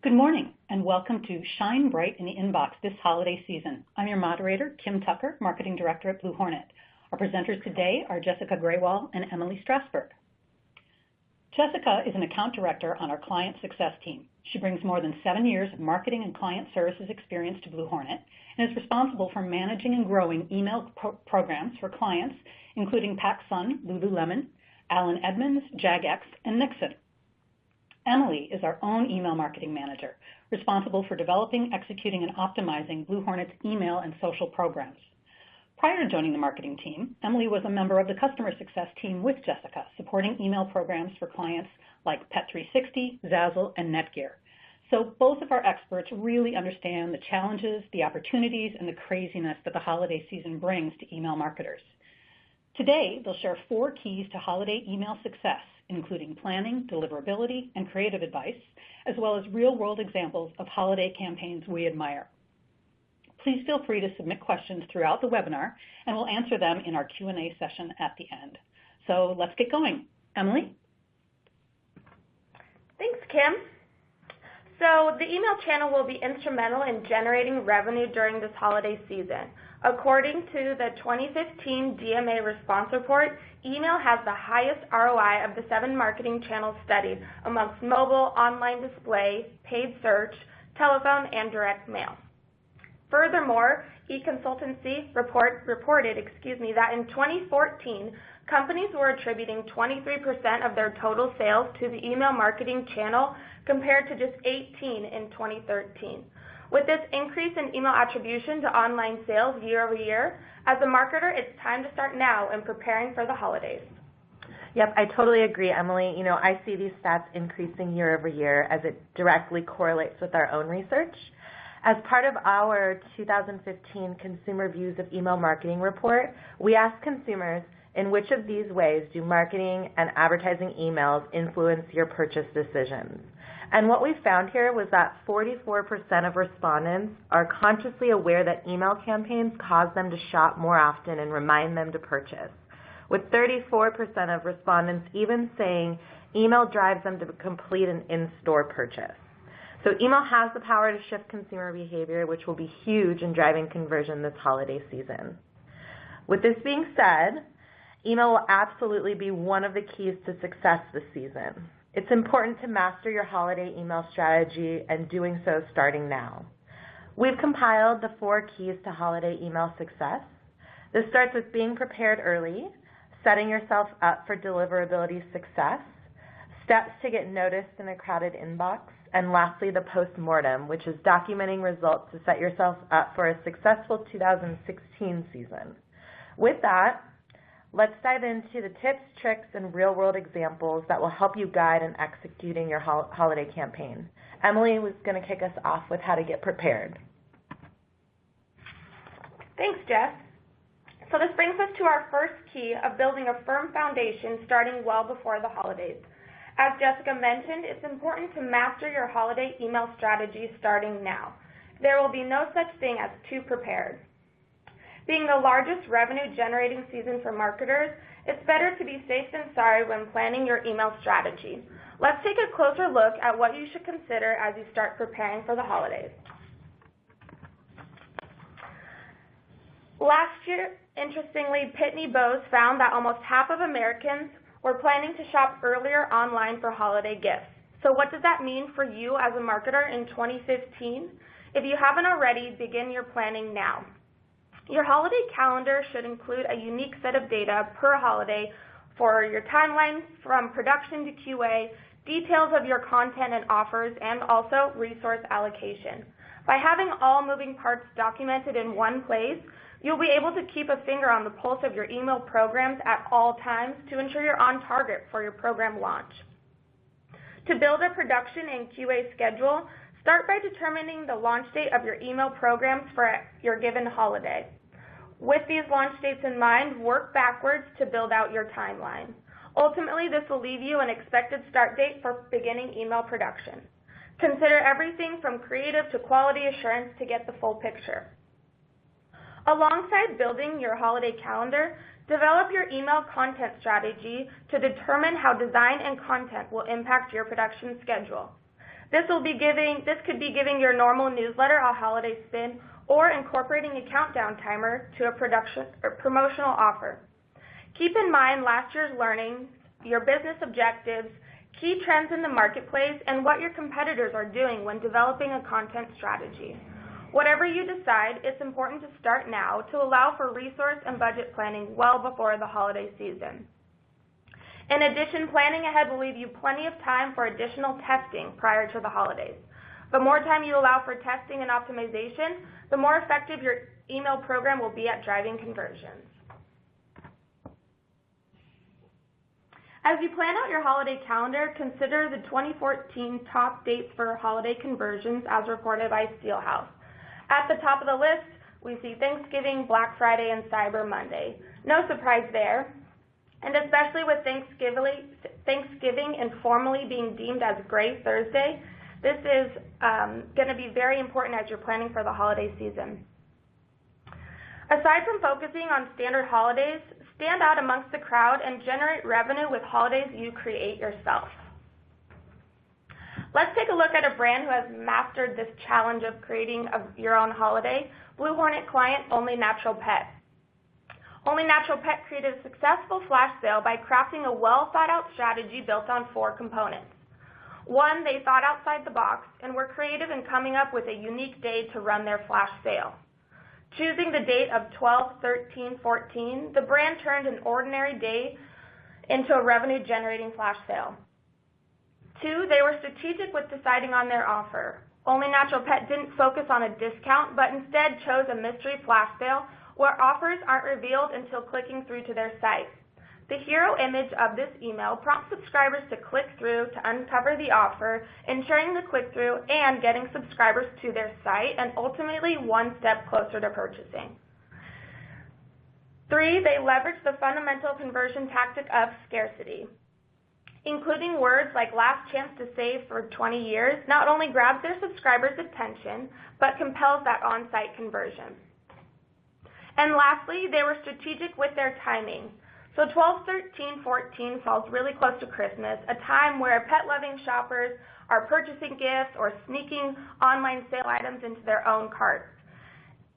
Good morning, and welcome to Shine Bright in the Inbox this holiday season. I'm your moderator, Kim Tucker, Marketing Director at Blue Hornet. Our presenters today are Jessica Graywall and Emily Strasberg. Jessica is an account director on our client success team. She brings more than 7 years of marketing and client services experience to Blue Hornet and is responsible for managing and growing email programs for clients, including PacSun, Lululemon, Allen Edmonds, JagX, and Nixon. Emily is our own email marketing manager, responsible for developing, executing, and optimizing Blue Hornet's email and social programs. Prior to joining the marketing team, Emily was a member of the customer success team with Jessica, supporting email programs for clients like Pet360, Zazzle, and Netgear. So both of our experts really understand the challenges, the opportunities, and the craziness that the holiday season brings to email marketers. Today, they'll share 4 keys to holiday email success, including planning, deliverability, and creative advice, as well as real-world examples of holiday campaigns we admire. Please feel free to submit questions throughout the webinar, and we'll answer them in our Q&A session at the end. So let's get going. Emily? Thanks, Kim. So the email channel will be instrumental in generating revenue during this holiday season. According to the 2015 DMA Response Report, email has the highest ROI of the 7 marketing channels studied amongst mobile, online display, paid search, telephone, and direct mail. Furthermore, eConsultancy reported that in 2014, companies were attributing 23% of their total sales to the email marketing channel compared to just 18% in 2013. With this increase in email attribution to online sales year over year, as a marketer, it's time to start now in preparing for the holidays. Yep, I totally agree, Emily. I see these stats increasing year over year as it directly correlates with our own research. As part of our 2015 Consumer Views of Email Marketing report, we asked consumers, in which of these ways do marketing and advertising emails influence your purchase decisions? And what we found here was that 44% of respondents are consciously aware that email campaigns cause them to shop more often and remind them to purchase, with 34% of respondents even saying email drives them to complete an in-store purchase. So email has the power to shift consumer behavior, which will be huge in driving conversion this holiday season. With this being said, email will absolutely be one of the keys to success this season. It's important to master your holiday email strategy, and doing so starting now. We've compiled the 4 keys to holiday email success. This starts with being prepared early, setting yourself up for deliverability success, steps to get noticed in a crowded inbox, and lastly, the post-mortem, which is documenting results to set yourself up for a successful 2016 season. With that, let's dive into the tips, tricks, and real-world examples that will help you guide in executing your holiday campaign. Emily was going to kick us off with how to get prepared. Thanks, Jess. So this brings us to our first key of building a firm foundation starting well before the holidays. As Jessica mentioned, it's important to master your holiday email strategy starting now. There will be no such thing as too prepared. Being the largest revenue-generating season for marketers, it's better to be safe than sorry when planning your email strategy. Let's take a closer look at what you should consider as you start preparing for the holidays. Last year, interestingly, Pitney Bowes found that almost half of Americans were planning to shop earlier online for holiday gifts. So what does that mean for you as a marketer in 2015? If you haven't already, begin your planning now. Your holiday calendar should include a unique set of data per holiday for your timeline from production to QA, details of your content and offers, and also resource allocation. By having all moving parts documented in one place, you'll be able to keep a finger on the pulse of your email programs at all times to ensure you're on target for your program launch. To build a production and QA schedule, start by determining the launch date of your email programs for your given holiday. With these launch dates in mind, work backwards to build out your timeline. Ultimately, this will leave you an expected start date for beginning email production. Consider everything from creative to quality assurance to get the full picture. Alongside building your holiday calendar, develop your email content strategy to determine how design and content will impact your production schedule. This could be giving your normal newsletter a holiday spin or incorporating a countdown timer to a promotional offer. Keep in mind last year's learnings, your business objectives, key trends in the marketplace, and what your competitors are doing when developing a content strategy. Whatever you decide, it's important to start now to allow for resource and budget planning well before the holiday season. In addition, planning ahead will leave you plenty of time for additional testing prior to the holidays. The more time you allow for testing and optimization, the more effective your email program will be at driving conversions. As you plan out your holiday calendar, consider the 2014 top dates for holiday conversions as reported by Steelhouse. At the top of the list, we see Thanksgiving, Black Friday, and Cyber Monday. No surprise there. And especially with Thanksgiving informally being deemed as Gray Thursday, this is going to be very important as you're planning for the holiday season. Aside from focusing on standard holidays, stand out amongst the crowd and generate revenue with holidays you create yourself. Let's take a look at a brand who has mastered this challenge of creating your own holiday, Blue Hornet client Only Natural Pet. Only Natural Pet created a successful flash sale by crafting a well-thought-out strategy built on 4 components. 1, they thought outside the box and were creative in coming up with a unique day to run their flash sale. Choosing the date of 12/13/14, the brand turned an ordinary day into a revenue-generating flash sale. 2, they were strategic with deciding on their offer. Only Natural Pet didn't focus on a discount, but instead chose a mystery flash sale where offers aren't revealed until clicking through to their site. The hero image of this email prompts subscribers to click through to uncover the offer, ensuring the click-through and getting subscribers to their site and ultimately one step closer to purchasing. 3, they leveraged the fundamental conversion tactic of scarcity. Including words like last chance to save for 20 years not only grabs their subscribers' attention, but compels that on-site conversion. And lastly, they were strategic with their timing. So 12/13/14 falls really close to Christmas, a time where pet-loving shoppers are purchasing gifts or sneaking online sale items into their own carts.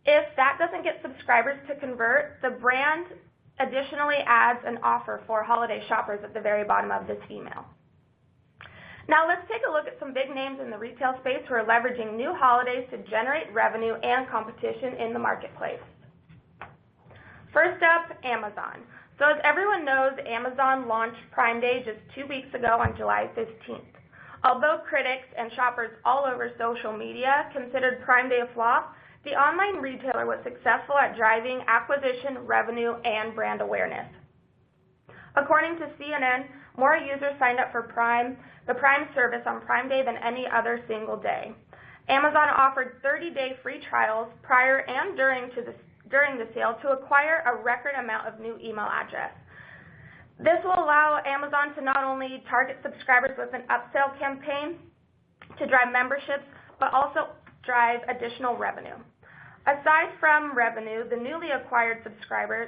If that doesn't get subscribers to convert, the brand additionally adds an offer for holiday shoppers at the very bottom of this email. Now let's take a look at some big names in the retail space who are leveraging new holidays to generate revenue and competition in the marketplace. First up, Amazon. So as everyone knows, Amazon launched Prime Day just 2 weeks ago on July 15th. Although critics and shoppers all over social media considered Prime Day a flop, the online retailer was successful at driving acquisition, revenue, and brand awareness. According to CNN, more users signed up for the Prime service on Prime Day than any other single day. Amazon offered 30-day free trials prior and during the sale to acquire a record amount of new email address. This will allow Amazon to not only target subscribers with an upsell campaign to drive memberships, but also drive additional revenue. Aside from revenue, the newly acquired subscribers,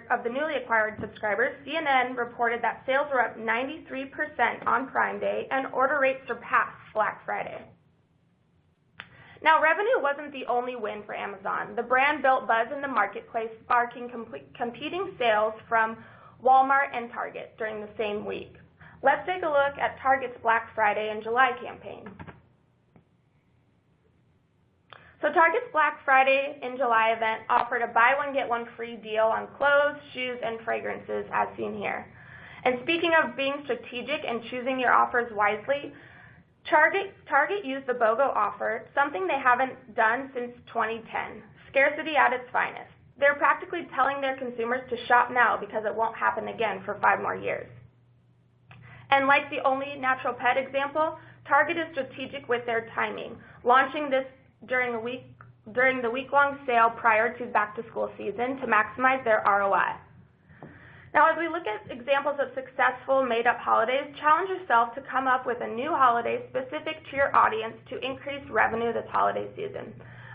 CNN reported that sales were up 93% on Prime Day and order rates surpassed Black Friday. Now, revenue wasn't the only win for Amazon. The brand built buzz in the marketplace, sparking competing sales from Walmart and Target during the same week. Let's take a look at Target's Black Friday and July campaign. So Target's Black Friday in July event offered a buy one, get one free deal on clothes, shoes, and fragrances as seen here. And speaking of being strategic and choosing your offers wisely, Target used the BOGO offer, something they haven't done since 2010, scarcity at its finest. They're practically telling their consumers to shop now because it won't happen again for 5 more years. And like the Only Natural Pet example, Target is strategic with their timing, launching this during the week-long sale prior to back-to-school season to maximize their ROI. Now, as we look at examples of successful made-up holidays, challenge yourself to come up with a new holiday specific to your audience to increase revenue this holiday season.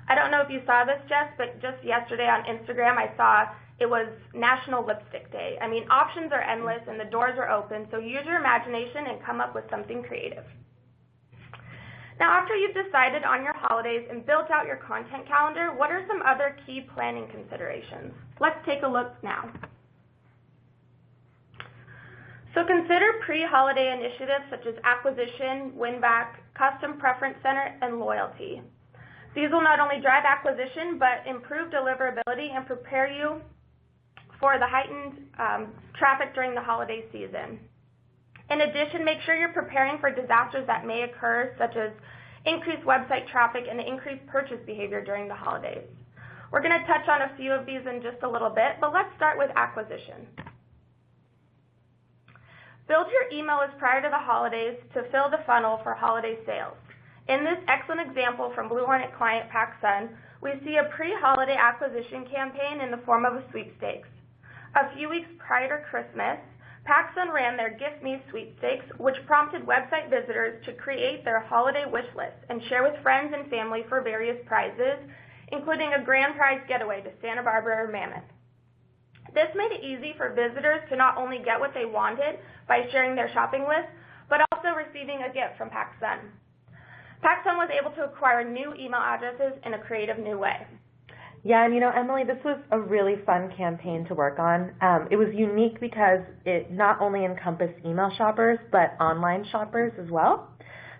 I don't know if you saw this, Jess, but just yesterday on Instagram I saw it was National Lipstick Day. I mean, options are endless and the doors are open, so use your imagination and come up with something creative. Now, after you've decided on your holidays and built out your content calendar, what are some other key planning considerations? Let's take a look now. So consider pre-holiday initiatives such as acquisition, win-back, custom preference center, and loyalty. These will not only drive acquisition, but improve deliverability and prepare you for the heightened traffic during the holiday season. In addition, make sure you're preparing for disasters that may occur, such as increased website traffic and increased purchase behavior during the holidays. We're going to touch on a few of these in just a little bit, but let's start with acquisition. Build your email list prior to the holidays to fill the funnel for holiday sales. In this excellent example from Blue Hornet client PacSun, we see a pre-holiday acquisition campaign in the form of a sweepstakes. A few weeks prior to Christmas, PacSun ran their Gift Me sweepstakes, which prompted website visitors to create their holiday wish list and share with friends and family for various prizes, including a grand prize getaway to Santa Barbara or Mammoth. This made it easy for visitors to not only get what they wanted by sharing their shopping list, but also receiving a gift from PacSun. PacSun was able to acquire new email addresses in a creative new way. Yeah, and Emily, this was a really fun campaign to work on. It was unique because it not only encompassed email shoppers, but online shoppers as well.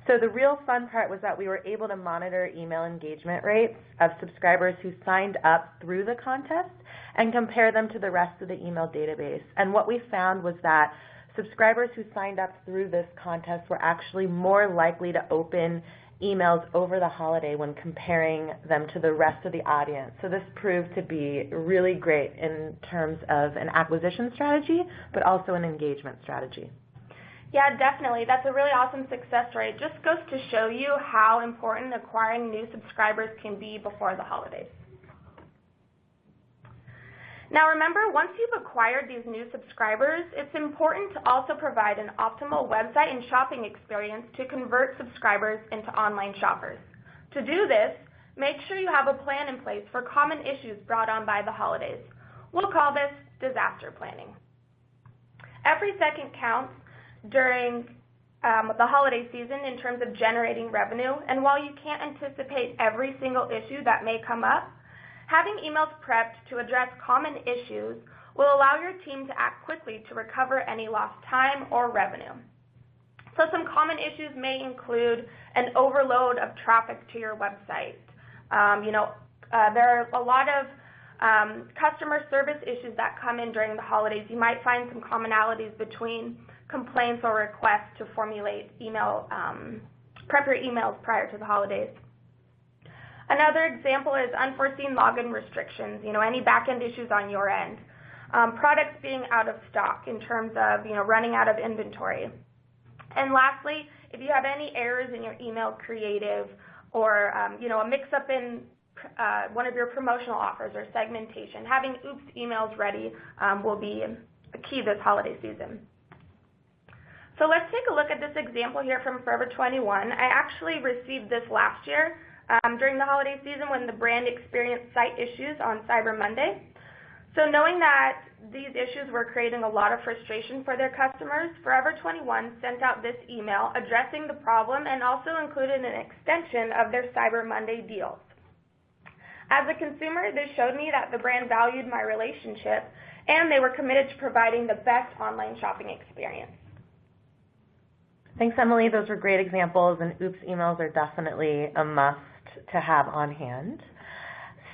So the real fun part was that we were able to monitor email engagement rates of subscribers who signed up through the contest and compare them to the rest of the email database. And what we found was that subscribers who signed up through this contest were actually more likely to open emails over the holiday when comparing them to the rest of the audience. So this proved to be really great in terms of an acquisition strategy, but also an engagement strategy. Yeah, definitely. That's a really awesome success rate. It just goes to show you how important acquiring new subscribers can be before the holidays. Now remember, once you've acquired these new subscribers, it's important to also provide an optimal website and shopping experience to convert subscribers into online shoppers. To do this, make sure you have a plan in place for common issues brought on by the holidays. We'll call this disaster planning. Every second counts during the holiday season in terms of generating revenue, and while you can't anticipate every single issue that may come up, having emails prepped to address common issues will allow your team to act quickly to recover any lost time or revenue. So some common issues may include an overload of traffic to your website. There are a lot of customer service issues that come in during the holidays. You might find some commonalities between complaints or requests to formulate prep your emails prior to the holidays. Another example is unforeseen login restrictions, any back-end issues on your end. Products being out of stock in terms of, running out of inventory. And lastly, if you have any errors in your email creative or, a mix-up in one of your promotional offers or segmentation, having oops emails ready will be a key this holiday season. So let's take a look at this example here from Forever 21. I actually received this last year during the holiday season when the brand experienced site issues on Cyber Monday. So knowing that these issues were creating a lot of frustration for their customers, Forever 21 sent out this email addressing the problem and also included an extension of their Cyber Monday deals. As a consumer, this showed me that the brand valued my relationship and they were committed to providing the best online shopping experience. Thanks, Emily. Those were great examples, and oops emails are definitely a must to have on hand.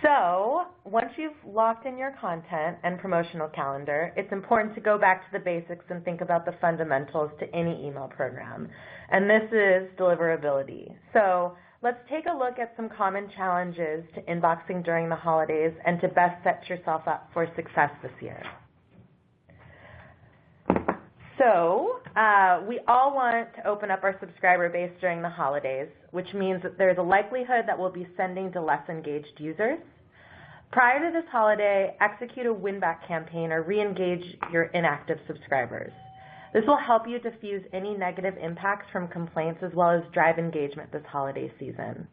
So once you've locked in your content and promotional calendar, it's important to go back to the basics and think about the fundamentals to any email program. And this is deliverability. So let's take a look at some common challenges to inboxing during the holidays and to best set yourself up for success this year. So we all want to open up our subscriber base during the holidays, which means that there's a likelihood that we'll be sending to less engaged users. Prior to this holiday, execute a win-back campaign or re-engage your inactive subscribers. This will help you diffuse any negative impacts from complaints as well as drive engagement this holiday season.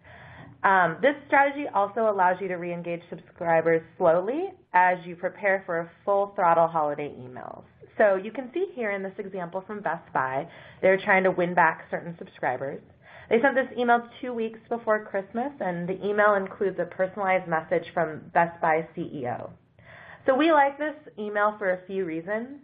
This strategy also allows you to re-engage subscribers slowly as you prepare for a full throttle holiday emails. So you can see here in this example from Best Buy, they're trying to win back certain subscribers. They sent this email 2 weeks before Christmas, and the email includes a personalized message from Best Buy CEO. So we like this email for a few reasons.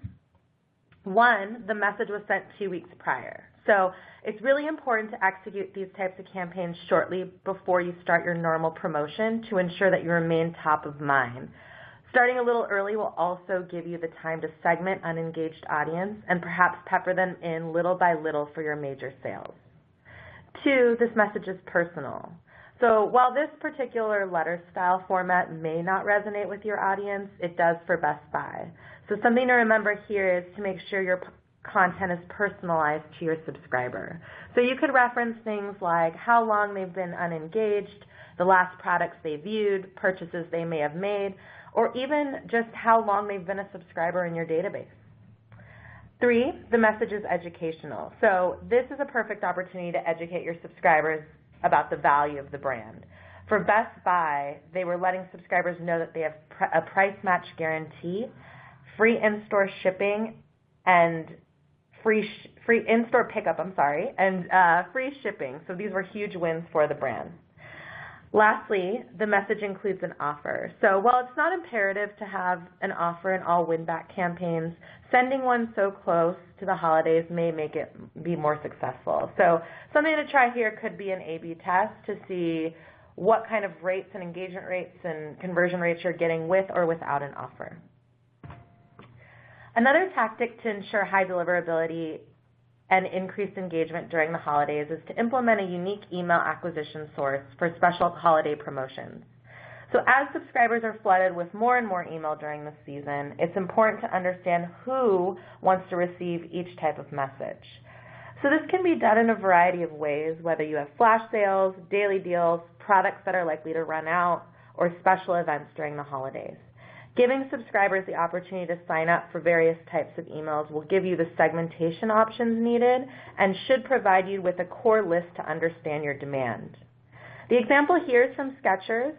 One, the message was sent 2 weeks prior. So it's really important to execute these types of campaigns shortly before you start your normal promotion to ensure that you remain top of mind. Starting a little early will also give you the time to segment unengaged audience and perhaps pepper them in little by little for your major sales. Two, this message is personal. So while this particular letter style format may not resonate with your audience, it does for Best Buy. So something to remember here is to make sure your content is personalized to your subscriber. So you could reference things like how long they've been unengaged, the last products they viewed, purchases they may have made, or even just how long they've been a subscriber in your database. Three, the message is educational. So this is a perfect opportunity to educate your subscribers about the value of the brand. For Best Buy, they were letting subscribers know that they have a price match guarantee, free in-store shipping, and free in-store pickup, and free shipping. So these were huge wins for the brand. Lastly, the message includes an offer. So while it's not imperative to have an offer in all Winback campaigns, sending one so close to the holidays may make it be more successful. So something to try here could be an A/B test to see what kind of rates and engagement rates and conversion rates you're getting with or without an offer. Another tactic to ensure high deliverability and increased engagement during the holidays is to implement a unique email acquisition source for special holiday promotions. So as subscribers are flooded with more and more email during the season, it's important to understand who wants to receive each type of message. So this can be done in a variety of ways, whether you have flash sales, daily deals, products that are likely to run out, or special events during the holidays. Giving subscribers the opportunity to sign up for various types of emails will give you the segmentation options needed and should provide you with a core list to understand your demand. The example here is from Skechers.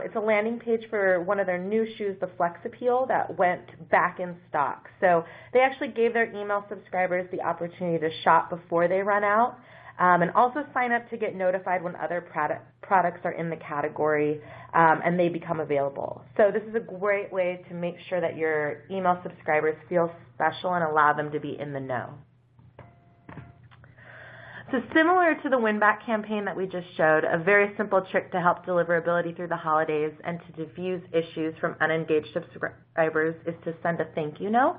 It's a landing page for one of their new shoes, the Flex Appeal, that went back in stock. So they actually gave their email subscribers the opportunity to shop before they run out, and also sign up to get notified when other products are in the category and they become available. So this is a great way to make sure that your email subscribers feel special and allow them to be in the know. So similar to the Winback campaign that we just showed, a very simple trick to help deliverability through the holidays and to diffuse issues from unengaged subscribers is to send a thank you note.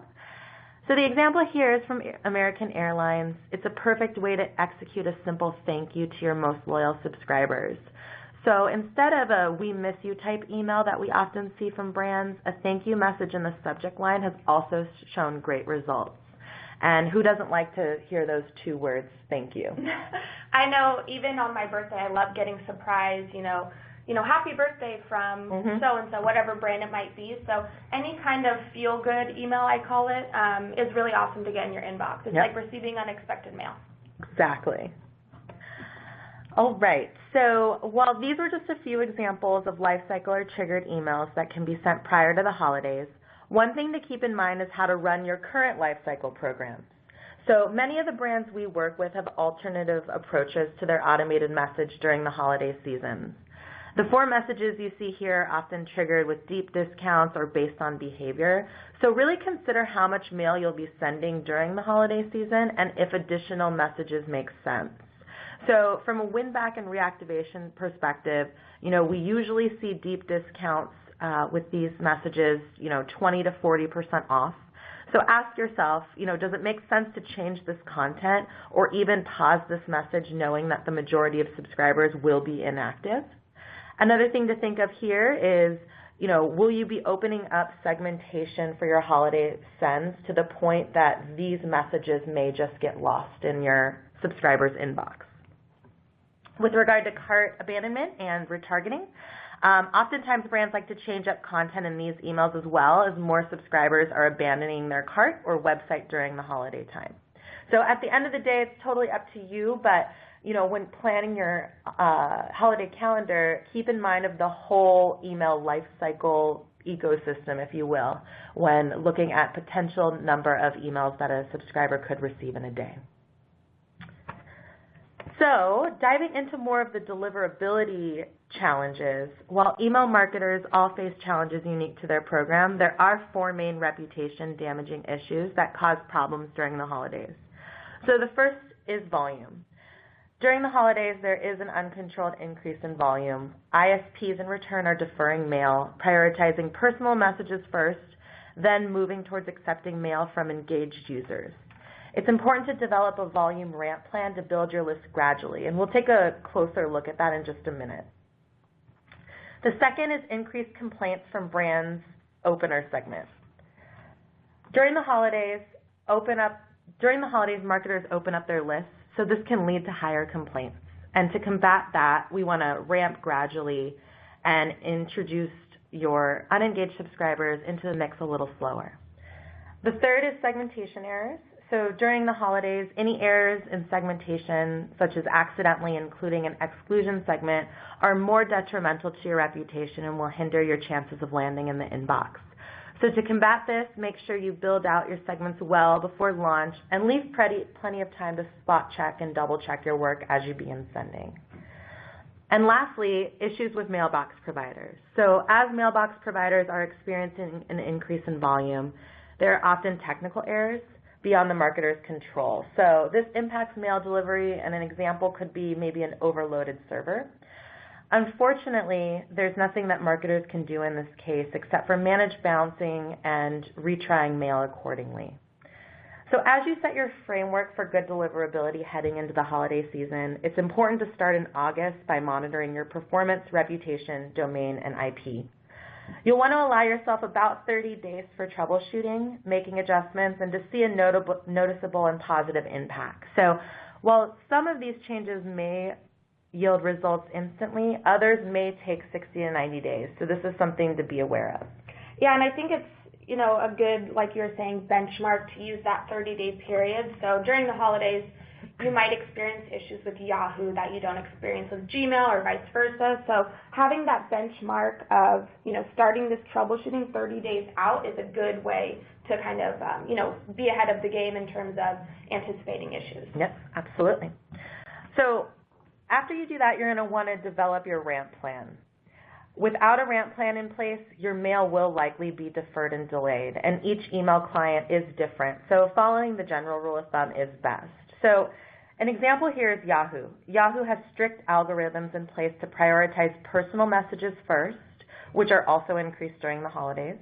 So the example here is from American Airlines. It's a perfect way to execute a simple thank you to your most loyal subscribers. So instead of a "we miss you" type email that we often see from brands, a thank you message in the subject line has also shown great results. And who doesn't like to hear those two words, thank you? I know even on my birthday, I love getting surprised, happy birthday from so-and-so, whatever brand it might be. So any kind of feel-good email, I call it, is really awesome to get in your inbox. It's like receiving unexpected mail. Exactly. All right. So while these were just a few examples of lifecycle or triggered emails that can be sent prior to the holidays, one thing to keep in mind is how to run your current lifecycle programs. So many of the brands we work with have alternative approaches to their automated message during the holiday season. The 4 messages you see here are often triggered with deep discounts or based on behavior. So really consider how much mail you'll be sending during the holiday season and if additional messages make sense. So from a win-back and reactivation perspective, we usually see deep discounts with these messages, 20 to 40% off. So ask yourself, does it make sense to change this content or even pause this message knowing that the majority of subscribers will be inactive? Another thing to think of here is, will you be opening up segmentation for your holiday sends to the point that these messages may just get lost in your subscribers' inbox? With regard to cart abandonment and retargeting, oftentimes brands like to change up content in these emails as well as more subscribers are abandoning their cart or website during the holiday time. So at the end of the day, it's totally up to you, but when planning your holiday calendar, keep in mind of the whole email life cycle ecosystem, if you will, when looking at potential number of emails that a subscriber could receive in a day. So diving into more of the deliverability challenges, while email marketers all face challenges unique to their program, there are 4 main reputation damaging issues that cause problems during the holidays. So the first is volume. During the holidays, there is an uncontrolled increase in volume. ISPs in return are deferring mail, prioritizing personal messages first, then moving towards accepting mail from engaged users. It's important to develop a volume ramp plan to build your list gradually, and we'll take a closer look at that in just a minute. The second is increased complaints from brands' opener segment. During the holidays, marketers open up their lists, so this can lead to higher complaints. And to combat that, we want to ramp gradually and introduce your unengaged subscribers into the mix a little slower. The third is segmentation errors. So during the holidays, any errors in segmentation, such as accidentally including an exclusion segment, are more detrimental to your reputation and will hinder your chances of landing in the inbox. So to combat this, make sure you build out your segments well before launch and leave plenty of time to spot check and double check your work as you begin sending. And lastly, issues with mailbox providers. So as mailbox providers are experiencing an increase in volume, there are often technical errors beyond the marketer's control. So this impacts mail delivery, and an example could be maybe an overloaded server. Unfortunately, there's nothing that marketers can do in this case except for manage bouncing and retrying mail accordingly. So as you set your framework for good deliverability heading into the holiday season, it's important to start in August by monitoring your performance, reputation, domain, and IP. You'll want to allow yourself about 30 days for troubleshooting, making adjustments, and to see a noticeable and positive impact. So while some of these changes may yield results instantly, others may take 60 to 90 days. So this is something to be aware of. Yeah, and I think it's, a good, like you were saying, benchmark to use that 30-day period. So during the holidays, you might experience issues with Yahoo that you don't experience with Gmail or vice versa. So having that benchmark of, starting this troubleshooting 30 days out is a good way to kind of, be ahead of the game in terms of anticipating issues. Yep, absolutely. So after you do that, you're going to want to develop your ramp plan. Without a ramp plan in place, your mail will likely be deferred and delayed, and each email client is different. So following the general rule of thumb is best. So an example here is Yahoo. Yahoo has strict algorithms in place to prioritize personal messages first, which are also increased during the holidays.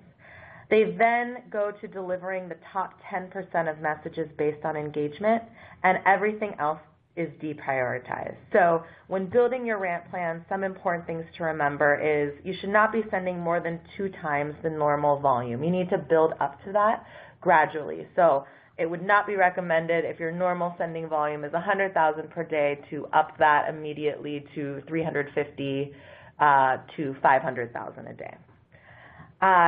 They then go to delivering the top 10% of messages based on engagement, and everything else is deprioritized. So when building your ramp plan, some important things to remember is you should not be sending more than 2 times the normal volume. You need to build up to that gradually. So it would not be recommended if your normal sending volume is 100,000 per day to up that immediately to 350 to 500,000 a day.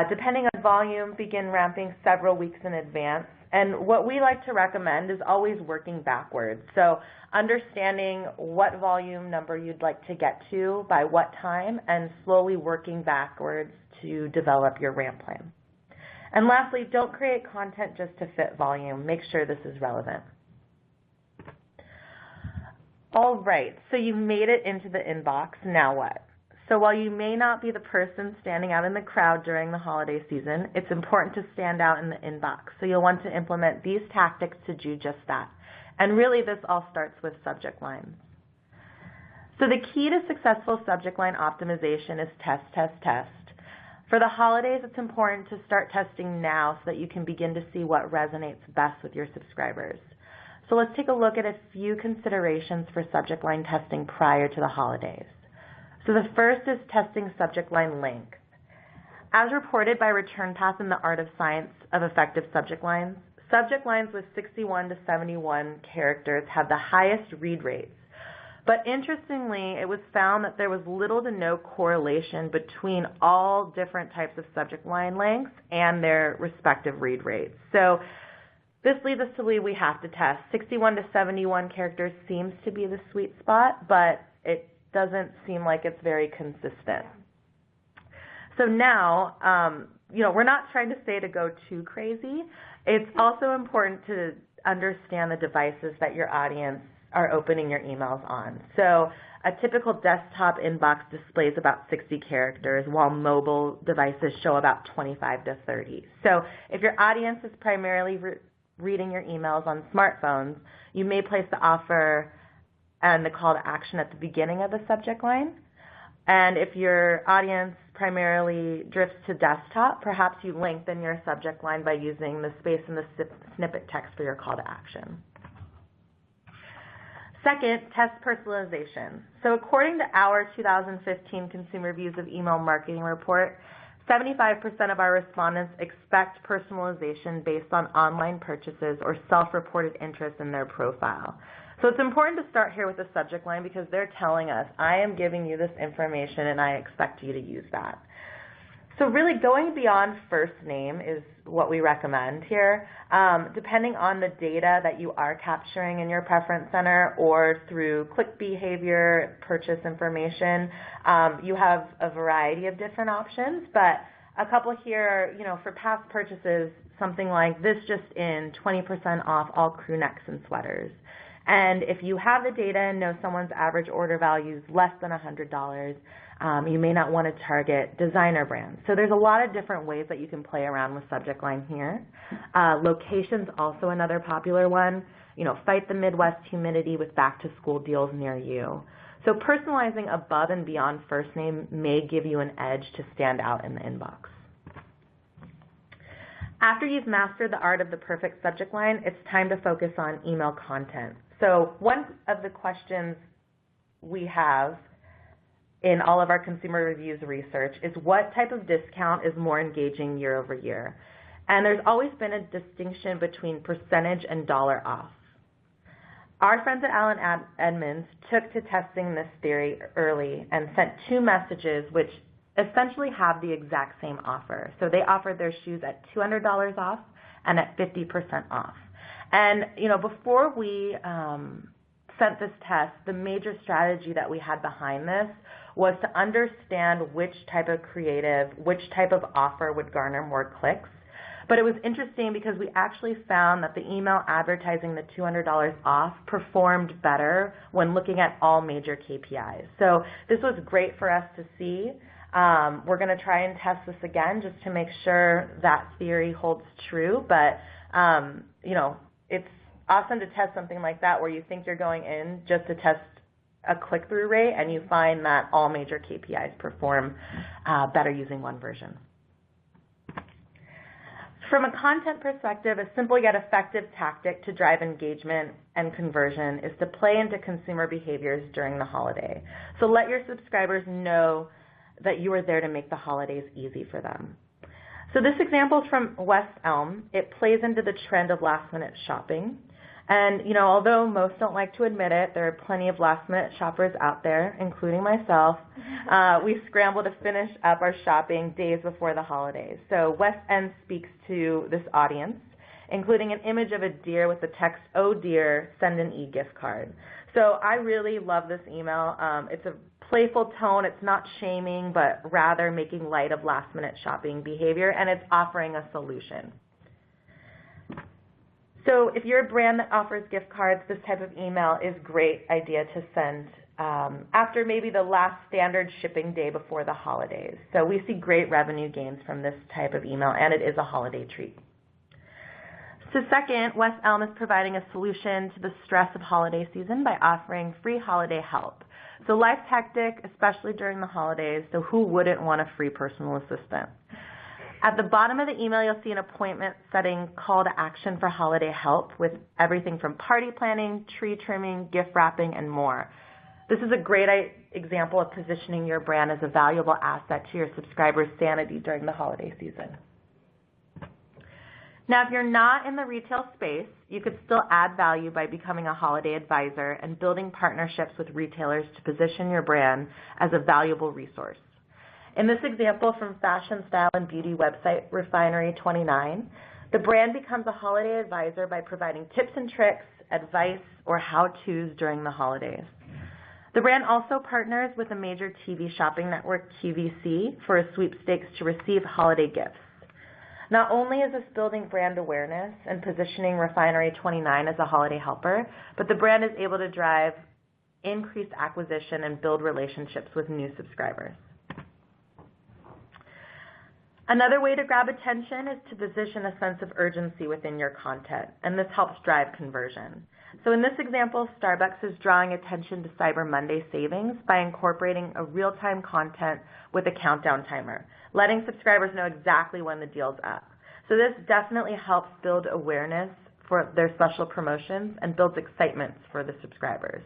Depending on volume, begin ramping several weeks in advance. And what we like to recommend is always working backwards. So understanding what volume number you'd like to get to by what time, and slowly working backwards to develop your ramp plan. And lastly, don't create content just to fit volume. Make sure this is relevant. All right, so you made it into the inbox. Now what? So while you may not be the person standing out in the crowd during the holiday season, it's important to stand out in the inbox. So you'll want to implement these tactics to do just that. And really, this all starts with subject lines. So the key to successful subject line optimization is test, test, test. For the holidays, it's important to start testing now so that you can begin to see what resonates best with your subscribers. So let's take a look at a few considerations for subject line testing prior to the holidays. So the first is testing subject line length. As reported by Return Path in the Art of Science of Effective Subject Lines with 61 to 71 characters have the highest read rates. But interestingly, it was found that there was little to no correlation between all different types of subject line lengths and their respective read rates. So this leads us to believe we have to test. 61 to 71 characters seems to be the sweet spot, but it doesn't seem like it's very consistent. So now, we're not trying to say to go too crazy. It's also important to understand the devices that your audience are opening your emails on. So a typical desktop inbox displays about 60 characters, while mobile devices show about 25 to 30. So if your audience is primarily reading your emails on smartphones, you may place the offer and the call to action at the beginning of the subject line. And if your audience primarily drifts to desktop, perhaps you lengthen your subject line by using the space in the snippet text for your call to action. Second, test personalization. So according to our 2015 Consumer Views of Email Marketing Report, 75% of our respondents expect personalization based on online purchases or self-reported interest in their profile. So it's important to start here with the subject line because they're telling us, I am giving you this information and I expect you to use that. So really going beyond first name is what we recommend here. Depending on the data that you are capturing in your preference center or through click behavior, purchase information, you have a variety of different options, but a couple here, for past purchases, something like this just in, 20% off all crew necks and sweaters. And if you have the data and know someone's average order value is less than $100, you may not want to target designer brands. So there's a lot of different ways that you can play around with subject line here. Location's also another popular one. Fight the Midwest humidity with back-to-school deals near you. So personalizing above and beyond first name may give you an edge to stand out in the inbox. After you've mastered the art of the perfect subject line, it's time to focus on email content. So one of the questions we have in all of our consumer reviews research is what type of discount is more engaging year over year? And there's always been a distinction between percentage and dollar off. Our friends at Allen Edmonds took to testing this theory early and sent 2 messages which essentially have the exact same offer. So they offered their shoes at $200 off and at 50% off. And, before we sent this test, the major strategy that we had behind this was to understand which type of creative, which type of offer would garner more clicks. But it was interesting because we actually found that the email advertising the $200 off performed better when looking at all major KPIs. So this was great for us to see. We're going to try and test this again just to make sure that theory holds true. But, it's awesome to test something like that where you think you're going in just to test a click-through rate and you find that all major KPIs perform better using one version. From a content perspective, a simple yet effective tactic to drive engagement and conversion is to play into consumer behaviors during the holiday. So let your subscribers know that you are there to make the holidays easy for them. So this example is from West Elm. It plays into the trend of last-minute shopping. And, although most don't like to admit it, there are plenty of last-minute shoppers out there, including myself. We scramble to finish up our shopping days before the holidays. So West End speaks to this audience, including an image of a deer with the text, "Oh dear, send an e-gift card." So I really love this email. It's a playful tone. It's not shaming, but rather making light of last-minute shopping behavior, and it's offering a solution. So if you're a brand that offers gift cards, this type of email is a great idea to send after maybe the last standard shipping day before the holidays. So we see great revenue gains from this type of email, and it is a holiday treat. So second, West Elm is providing a solution to the stress of holiday season by offering free holiday help. So life's hectic, especially during the holidays, so who wouldn't want a free personal assistant? At the bottom of the email, you'll see an appointment setting call to action for holiday help with everything from party planning, tree trimming, gift wrapping, and more. This is a great example of positioning your brand as a valuable asset to your subscribers' sanity during the holiday season. Now, if you're not in the retail space, you could still add value by becoming a holiday advisor and building partnerships with retailers to position your brand as a valuable resource. In this example from fashion, style, and beauty website Refinery 29, the brand becomes a holiday advisor by providing tips and tricks, advice, or how-tos during the holidays. The brand also partners with a major TV shopping network, QVC, for a sweepstakes to receive holiday gifts. Not only is this building brand awareness and positioning Refinery29 as a holiday helper, but the brand is able to drive increased acquisition and build relationships with new subscribers. Another way to grab attention is to position a sense of urgency within your content, and this helps drive conversion. So in this example, Starbucks is drawing attention to Cyber Monday savings by incorporating a real-time content with a countdown timer, letting subscribers know exactly when the deal's up. So this definitely helps build awareness for their special promotions and builds excitement for the subscribers.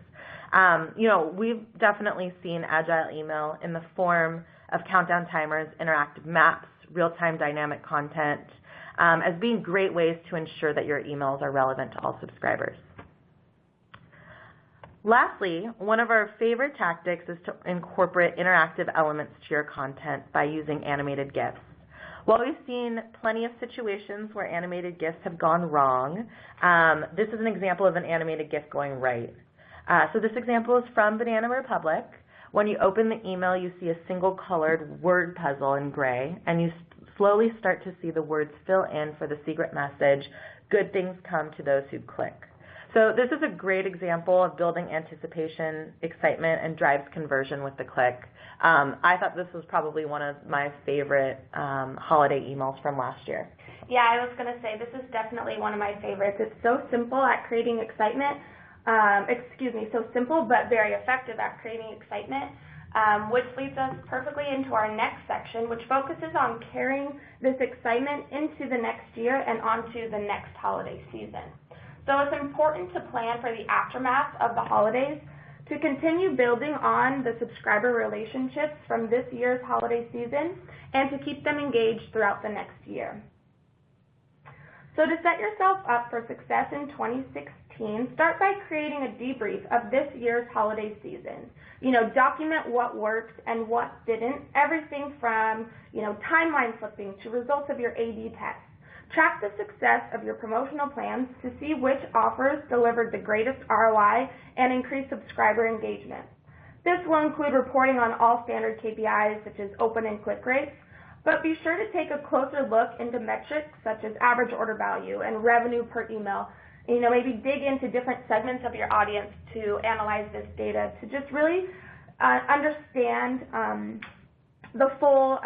We've definitely seen agile email in the form of countdown timers, interactive maps, real-time dynamic content as being great ways to ensure that your emails are relevant to all subscribers. Lastly, one of our favorite tactics is to incorporate interactive elements to your content by using animated GIFs. While we've seen plenty of situations where animated GIFs have gone wrong, this is an example of an animated GIF going right. So this example is from Banana Republic. When you open the email, you see a single colored word puzzle in gray, and you slowly start to see the words fill in for the secret message, "Good things come to those who click." So this is a great example of building anticipation, excitement, and drives conversion with the click. I thought this was probably one of my favorite holiday emails from last year. Yeah, I was going to say this is definitely one of my favorites. It's so simple at creating excitement. So simple but very effective at creating excitement, which leads us perfectly into our next section, which focuses on carrying this excitement into the next year and onto the next holiday season. So it's important to plan for the aftermath of the holidays to continue building on the subscriber relationships from this year's holiday season and to keep them engaged throughout the next year. So to set yourself up for success in 2016, start by creating a debrief of this year's holiday season. Document what worked and what didn't, everything from, timeline flipping to results of your A/B tests. Track the success of your promotional plans to see which offers delivered the greatest ROI and increased subscriber engagement. This will include reporting on all standard KPIs such as open and click rates, but be sure to take a closer look into metrics such as average order value and revenue per email. Maybe dig into different segments of your audience to analyze this data to just really understand the full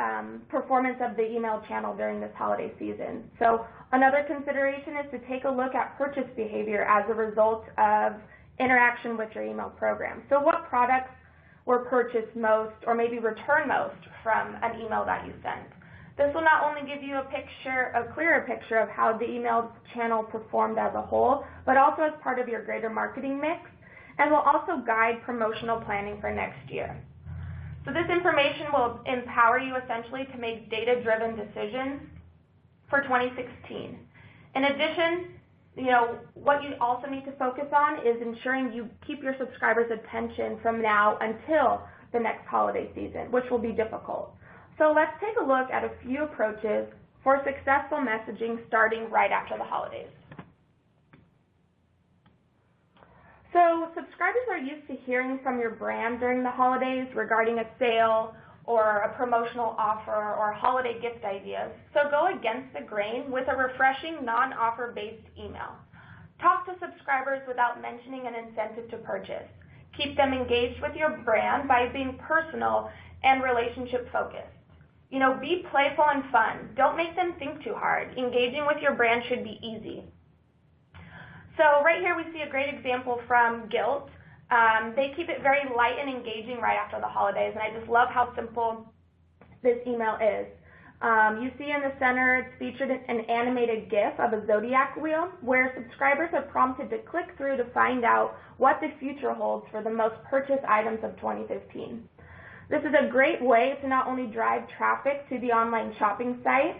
performance of the email channel during this holiday season. So another consideration is to take a look at purchase behavior as a result of interaction with your email program. So what products were purchased most or maybe returned most from an email that you sent? This will not only give you a clearer picture of how the email channel performed as a whole, but also as part of your greater marketing mix, and will also guide promotional planning for next year. So this information will empower you essentially to make data-driven decisions for 2016. In addition, what you also need to focus on is ensuring you keep your subscribers' attention from now until the next holiday season, which will be difficult. So let's take a look at a few approaches for successful messaging starting right after the holidays. So subscribers are used to hearing from your brand during the holidays regarding a sale or a promotional offer or holiday gift ideas. So go against the grain with a refreshing non-offer-based email. Talk to subscribers without mentioning an incentive to purchase. Keep them engaged with your brand by being personal and relationship-focused. Be playful and fun. Don't make them think too hard. Engaging with your brand should be easy. So right here we see a great example from Guilt. They keep it very light and engaging right after the holidays, and I just love how simple this email is. You see in the center it's featured an animated GIF of a zodiac wheel where subscribers are prompted to click through to find out what the future holds for the most purchased items of 2015. This is a great way to not only drive traffic to the online shopping site,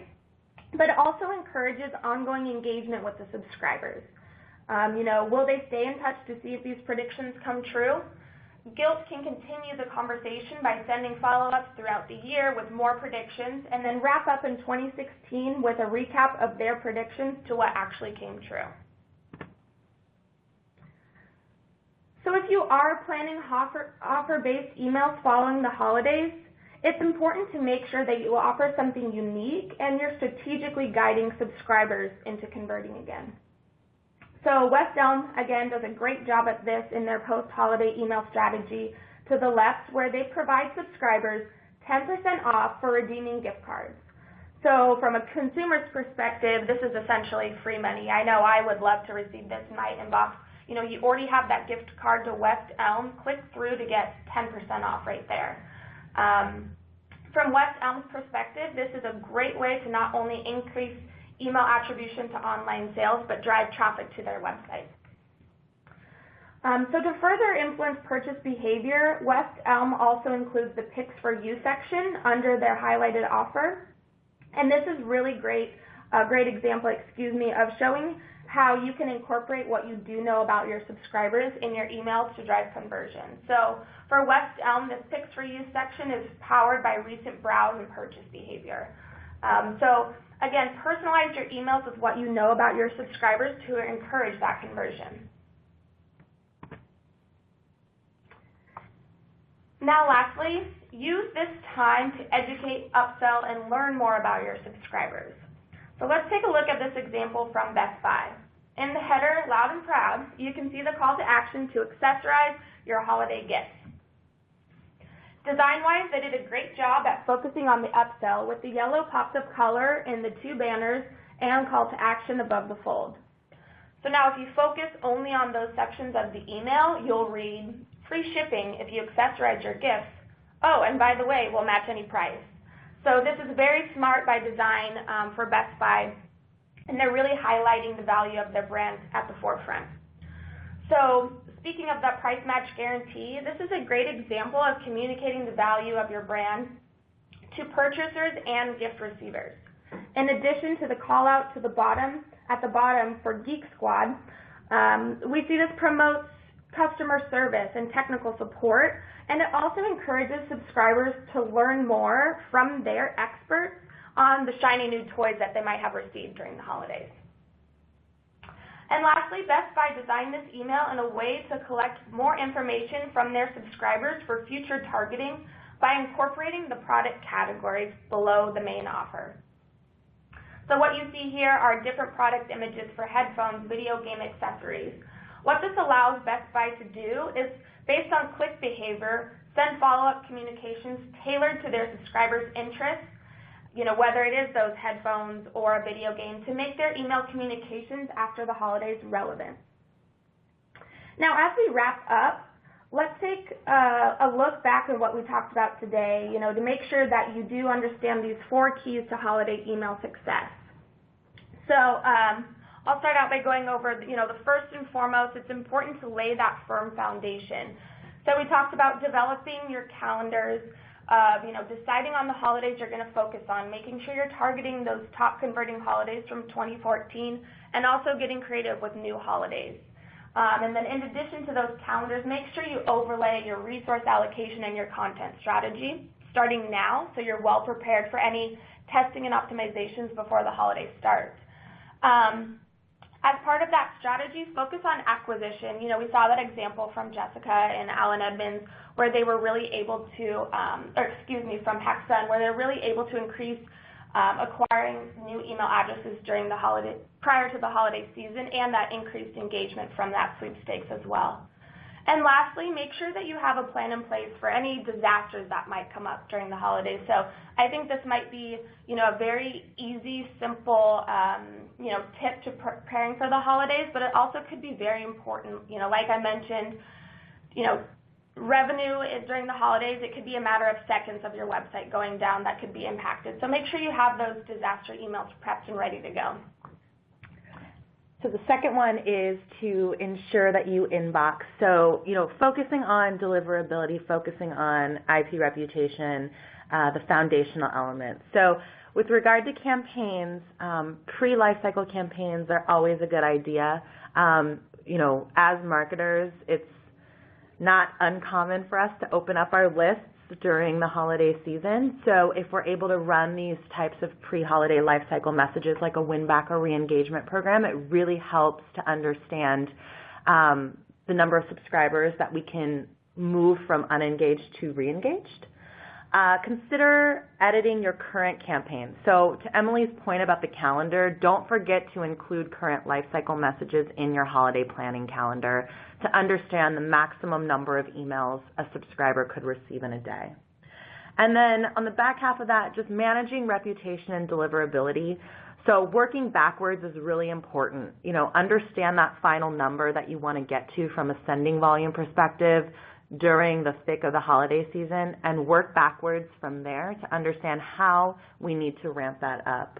but it also encourages ongoing engagement with the subscribers. Will they stay in touch to see if these predictions come true? Guilt can continue the conversation by sending follow-ups throughout the year with more predictions and then wrap up in 2016 with a recap of their predictions to what actually came true. So if you are planning offer-based emails following the holidays, It's important to make sure that you offer something unique and you're strategically guiding subscribers into converting again. So West Elm, again, does a great job at this in their post-holiday email strategy to the left, where they provide subscribers 10% off for redeeming gift cards. So from a consumer's perspective, this is essentially free money. I know I would love to receive this in my inbox. You know, you already have that gift card to West Elm. Click through to get 10% off right there. From West Elm's perspective, this is a great way to not only increase email attribution to online sales, but drive traffic to their website. So to further influence purchase behavior, West Elm also includes the Picks for You section under their highlighted offer. And this is really a great example, of showing how you can incorporate what you do know about your subscribers in your emails to drive conversion. So for West Elm, this Picks for You section is powered by recent browse and purchase behavior. So again, personalize your emails with what you know about your subscribers to encourage that conversion. Now lastly, use this time to educate, upsell, and learn more about your subscribers. So let's take a look at this example from Best Buy. In the header, Loud and Proud, you can see the call to action to accessorize your holiday gifts. Design-wise, they did a great job at focusing on the upsell with the yellow pops-up color in the two banners and call to action above the fold. So now if you focus only on those sections of the email, you'll read, free shipping if you accessorize your gifts. Oh, and by the way, we'll match any price. So this is very smart by design for Best Buy, and they're really highlighting the value of their brand at the forefront. So speaking of that price match guarantee, this is a great example of communicating the value of your brand to purchasers and gift receivers. In addition to the call out to at the bottom for Geek Squad, we see this promotes customer service and technical support, and it also encourages subscribers to learn more from their experts on the shiny new toys that they might have received during the holidays. And lastly, Best Buy designed this email in a way to collect more information from their subscribers for future targeting by incorporating the product categories below the main offer. So what you see here are different product images for headphones, video game accessories. What this allows Best Buy to do is, based on click behavior, send follow-up communications tailored to their subscribers' interests, whether it is those headphones or a video game, to make their email communications after the holidays relevant. Now, as we wrap up, let's take a look back at what we talked about today, to make sure that you do understand these 4 keys to holiday email success. So I'll start out by going over, the first and foremost, it's important to lay that firm foundation. So we talked about developing your calendars, deciding on the holidays you're going to focus on, making sure you're targeting those top converting holidays from 2014, and also getting creative with new holidays. And then in addition to those calendars, make sure you overlay your resource allocation and your content strategy starting now so you're well prepared for any testing and optimizations before the holidays start. As part of that strategy, focus on acquisition. We saw that example from Jessica and Alan Edmonds where they were really able to, from Hexon, where they're really able to increase acquiring new email addresses during the prior to the holiday season, and that increased engagement from that sweepstakes as well. And lastly, make sure that you have a plan in place for any disasters that might come up during the holidays. So I think this might be, a very easy, simple, tip to preparing for the holidays, but it also could be very important. Like I mentioned, revenue during the holidays, it could be a matter of seconds of your website going down that could be impacted. So make sure you have those disaster emails prepped and ready to go. So the second one is to ensure that you inbox. So, focusing on deliverability, focusing on IP reputation, the foundational elements. So with regard to campaigns, pre-lifecycle campaigns are always a good idea. As marketers, it's not uncommon for us to open up our lists during the holiday season. So if we're able to run these types of pre-holiday lifecycle messages like a win-back or re-engagement program, it really helps to understand the number of subscribers that we can move from unengaged to re-engaged. Consider editing your current campaign. So to Emily's point about the calendar, don't forget to include current lifecycle messages in your holiday planning calendar to understand the maximum number of emails a subscriber could receive in a day. And then on the back half of that, just managing reputation and deliverability. So working backwards is really important. Understand that final number that you want to get to from a sending volume perspective during the thick of the holiday season, and work backwards from there to understand how we need to ramp that up.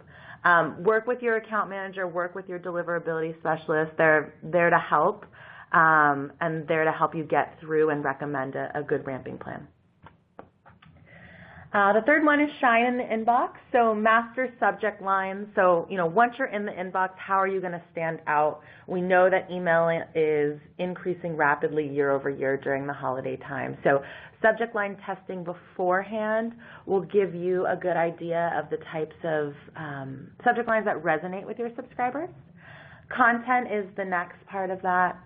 Work with your account manager, work with your deliverability specialist. They're there to help, and there to help you get through and recommend a good ramping plan. The third one is shine in the inbox. So master subject lines. So, once you're in the inbox, how are you going to stand out? We know that email is increasing rapidly year over year during the holiday time. So subject line testing beforehand will give you a good idea of the types of subject lines that resonate with your subscribers. Content is the next part of that.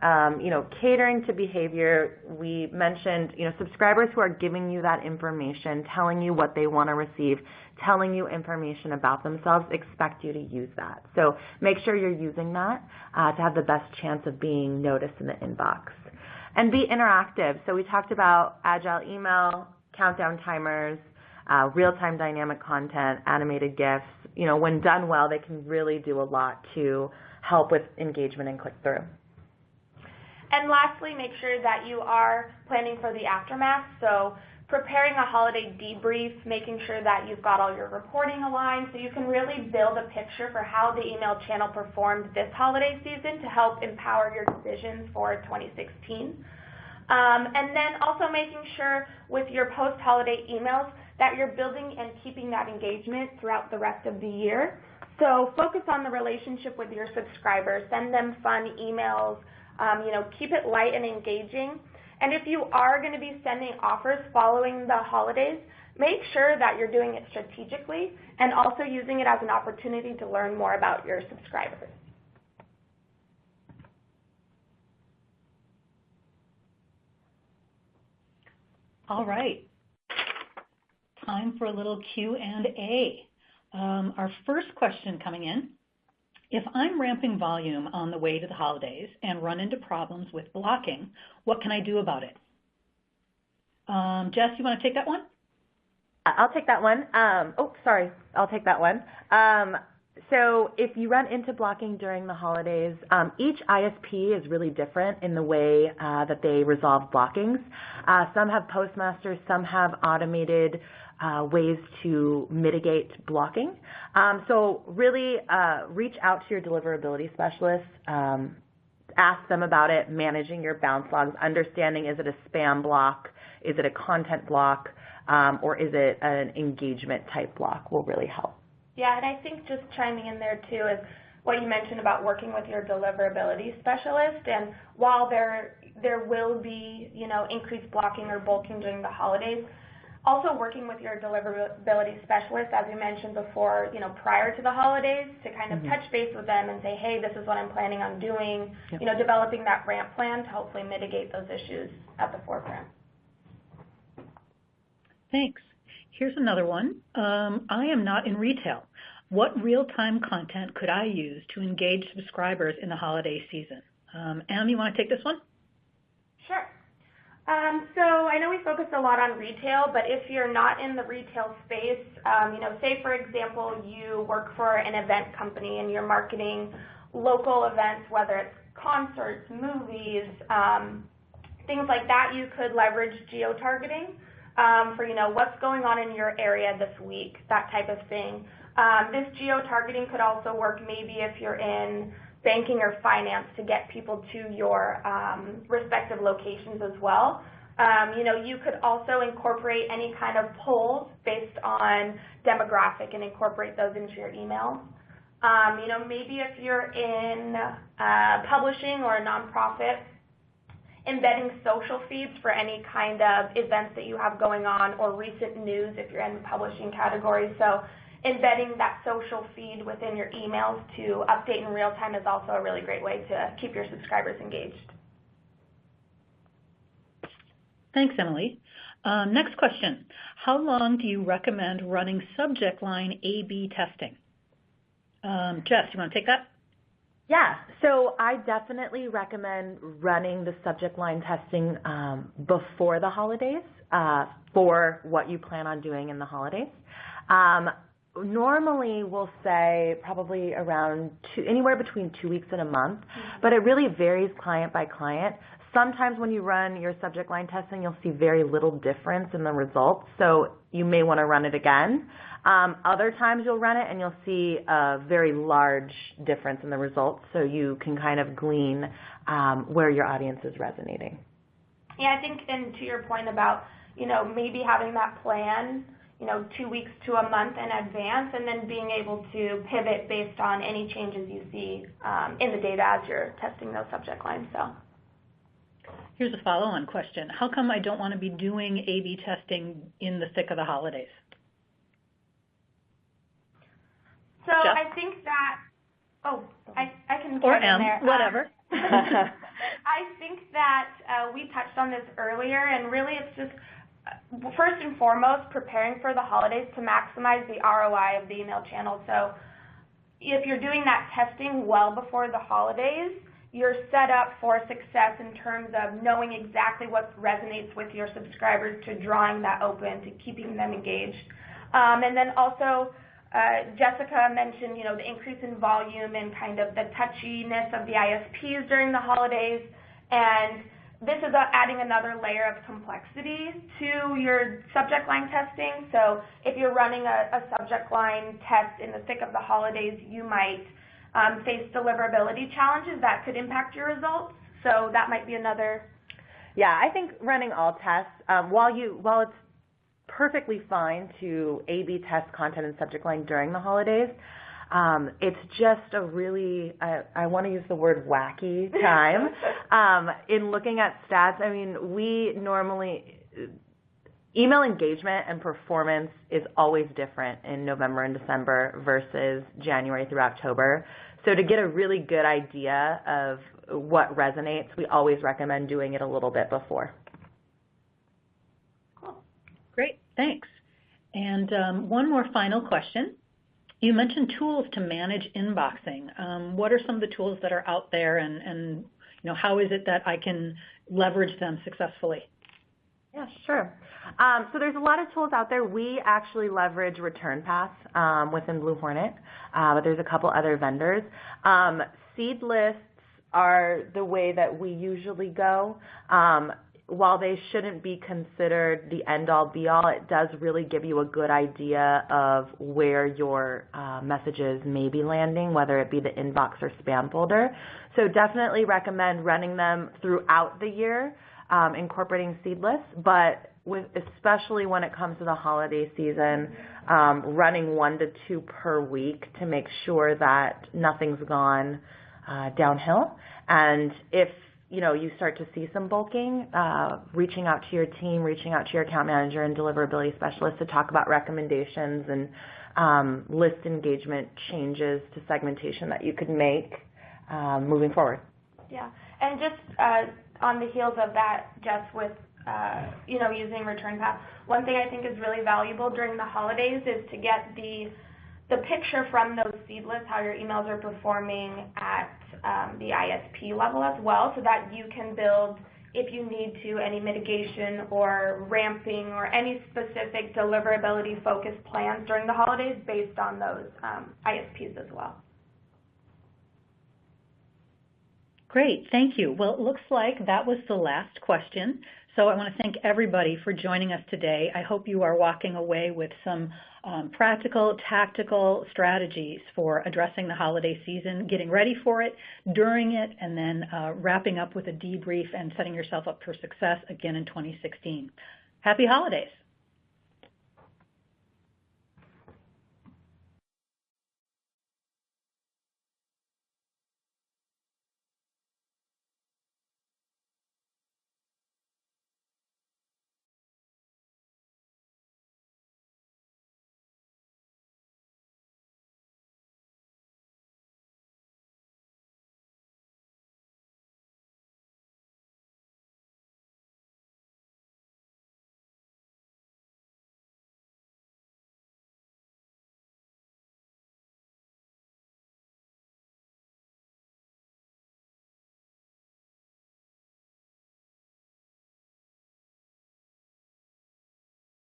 Catering to behavior. We mentioned, subscribers who are giving you that information, telling you what they want to receive, telling you information about themselves, expect you to use that. So make sure you're using that to have the best chance of being noticed in the inbox. And be interactive. So we talked about agile email, countdown timers, real-time dynamic content, animated GIFs. When done well, they can really do a lot to help with engagement and click-through. And lastly, make sure that you are planning for the aftermath. So preparing a holiday debrief, making sure that you've got all your reporting aligned so you can really build a picture for how the email channel performed this holiday season to help empower your decisions for 2016. And then also making sure with your post-holiday emails that you're building and keeping that engagement throughout the rest of the year. So focus on the relationship with your subscribers. Send them fun emails. Keep it light and engaging. And if you are going to be sending offers following the holidays, make sure that you're doing it strategically and also using it as an opportunity to learn more about your subscribers. All right. Time for a little Q&A. Our first question coming in: if I'm ramping volume on the way to the holidays and run into problems with blocking, what can I do about it? Jess, you want to take that one? I'll take that one. I'll take that one. So if you run into blocking during the holidays, each ISP is really different in the way that they resolve blockings. Some have postmasters, some have automated ways to mitigate blocking. So really reach out to your deliverability specialist, ask them about it, managing your bounce logs, understanding, is it a spam block, is it a content block, or is it an engagement type block will really help. Yeah, and I think just chiming in there too is what you mentioned about working with your deliverability specialist. And while there will be, increased blocking or bulking during the holidays, also working with your deliverability specialist, as we mentioned before, prior to the holidays, to kind of touch base with them and say, hey, this is what I'm planning on doing, developing that ramp plan to hopefully mitigate those issues at the forefront. Thanks. Here's another one. I am not in retail. What real-time content could I use to engage subscribers in the holiday season? Em, you want to take this one? Sure. So I know we focus a lot on retail, but if you're not in the retail space, say for example you work for an event company and you're marketing local events, whether it's concerts, movies, things like that, you could leverage geo-targeting for what's going on in your area this week, that type of thing. This geo-targeting could also work maybe if you're in banking or finance to get people to your respective locations as well. You could also incorporate any kind of polls based on demographic and incorporate those into your emails. Maybe if you're in publishing or a nonprofit, embedding social feeds for any kind of events that you have going on or recent news if you're in the publishing category. So embedding that social feed within your emails to update in real time is also a really great way to keep your subscribers engaged. Thanks, Emily. Next question. How long do you recommend running subject line A/B testing? Jess, you want to take that? Yeah, so I definitely recommend running the subject line testing before the holidays for what you plan on doing in the holidays. Normally, we'll say probably around anywhere between 2 weeks and a month, but it really varies client by client. Sometimes when you run your subject line testing, you'll see very little difference in the results, so you may want to run it again. Other times you'll run it and you'll see a very large difference in the results, so you can kind of glean where your audience is resonating. Yeah, I think, and to your point about, maybe having that plan, 2 weeks to a month in advance, and then being able to pivot based on any changes you see in the data as you're testing those subject lines. So. Here's a follow-on question. How come I don't want to be doing A/B testing in the thick of the holidays? So Jeff? I think that, I can or get in there. Whatever. I think that we touched on this earlier, and really it's just, first and foremost, preparing for the holidays to maximize the ROI of the email channel. So if you're doing that testing well before the holidays, you're set up for success in terms of knowing exactly what resonates with your subscribers, to drawing that open, to keeping them engaged. And then also, Jessica mentioned, the increase in volume and kind of the touchiness of the ISPs during the holidays. And this is adding another layer of complexity to your subject line testing. So if you're running a subject line test in the thick of the holidays, you might face deliverability challenges that could impact your results. So that might be another. Yeah, I think running all tests, while it's perfectly fine to A/B test content and subject line during the holidays, it's just a really, I want to use the word wacky time in looking at stats. I mean, we normally, email engagement and performance is always different in November and December versus January through October. So to get a really good idea of what resonates, we always recommend doing it a little bit before. Cool. Great, thanks. And one more final question. You mentioned tools to manage inboxing. What are some of the tools that are out there, and how is it that I can leverage them successfully? Yeah, sure. So there's a lot of tools out there. We actually leverage Return Path within Blue Hornet, but there's a couple other vendors. Seed lists are the way that we usually go. While they shouldn't be considered the end-all, be-all, it does really give you a good idea of where your messages may be landing, whether it be the inbox or spam folder. So definitely recommend running them throughout the year, incorporating seed lists, but especially when it comes to the holiday season, running 1 to 2 per week to make sure that nothing's gone downhill. And if you start to see some bulking, reaching out to your team, reaching out to your account manager and deliverability specialist to talk about recommendations and list engagement changes to segmentation that you could make moving forward. Yeah, and just on the heels of that, Jess, with using Return Path, one thing I think is really valuable during the holidays is to get the picture from those seed lists, how your emails are performing at the ISP level as well, so that you can build, if you need to, any mitigation or ramping or any specific deliverability focused plans during the holidays based on those ISPs as well. Great, thank you. Well, it looks like that was the last question. So I want to thank everybody for joining us today. I hope you are walking away with some practical, tactical strategies for addressing the holiday season, getting ready for it, during it, and then wrapping up with a debrief and setting yourself up for success again in 2016. Happy holidays.